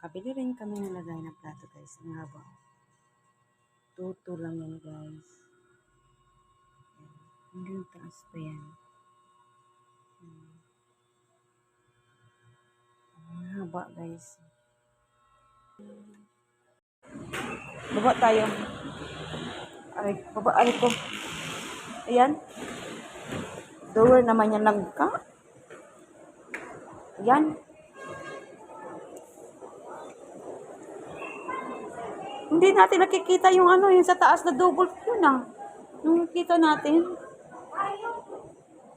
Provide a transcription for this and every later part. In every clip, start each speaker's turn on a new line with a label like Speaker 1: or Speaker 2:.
Speaker 1: Kabili rin kami ng lagay na plato guys. Ang haba. 2 lang yan guys. Hanggang taas pa yan. Ang haba guys. Baba tayo. Aray ko. Ayan. Door naman yan lang ka. Ayan. Hindi natin nakikita yung yung sa taas na double yun ah. Yung kita natin.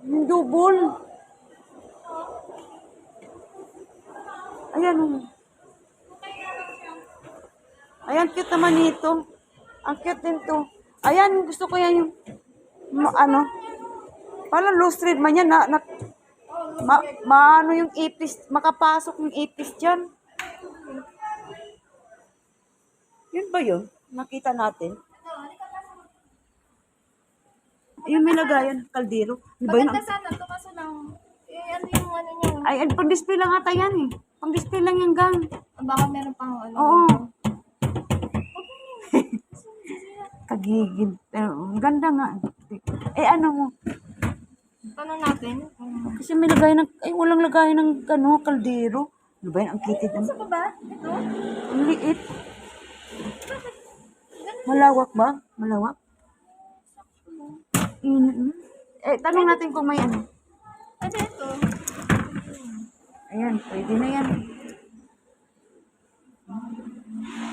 Speaker 1: Yung double. Ayan. Ayan, cute naman nito. Ang cute din to. Ayan, gusto ko yan yung parang low street man yan maano yung ipis, makapasok yung ipis dyan. Yun ba yun? Nakita natin. Ayun, may lagayan, kaldero. Diba yun?
Speaker 2: Maganda sana to kaso lang, ano yung niya.
Speaker 1: Ay, pang-display lang ata yan eh. Pang-display lang yung gang.
Speaker 2: Baka meron pang
Speaker 1: Oo. Kagigil. Pero, ang ganda nga. Ano mo?
Speaker 2: Tanong natin.
Speaker 1: Kasi may lagay walang lagay ng kaldero. Ano ba yun? Ang kitid naman.
Speaker 2: Sa baba? Ito?
Speaker 1: Ang liit. Malawak ba? Malawak? Tanong natin kung may ano.
Speaker 2: Ano ito?
Speaker 1: Ayan, pwede na yan.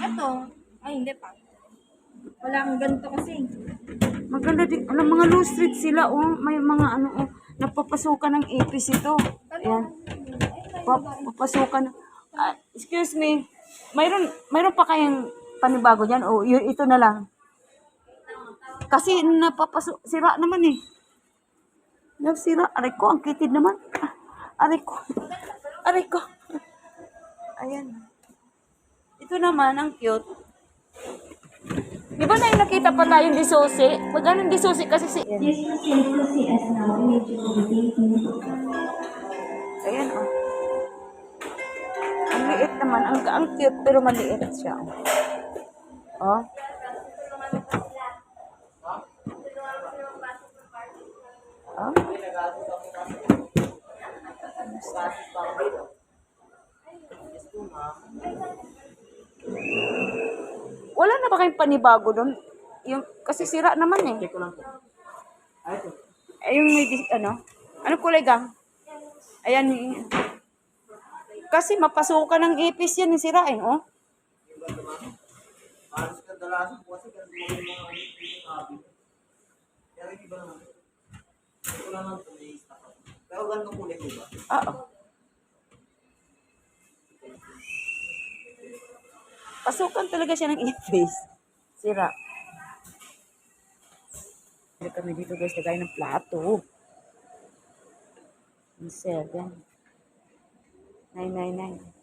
Speaker 2: Ito? Ay, hindi pa. Wala kang ganito kasi.
Speaker 1: Maganda din. Alam, mga low street sila, may mga napapasukan ng ipis ito. Ayan. Papasukan. Excuse me. Mayroon pa kayong panibago dyan? O, ito na lang. Kasi sira naman eh. Sira. Aray ko, ang kitid naman. Aray ko. Ayan. Ito naman, ang cute. Di ba na nakita pa tayong disosi? Magkano disosi kasi si... Ayan, oh. Ang liit naman. Ang cute, pero maliit siya. Oh. Oh. Wala na ba kayong panibago doon? Kasi sira naman eh. Yung may ano kulay gang? Ayan. Kasi mapasukan ng ipis yan, sira eh, oh. Oo. Pasukan talaga siya ng ipis. Sira. Hindi kami dito guys, lagay ng plato. 7. 999.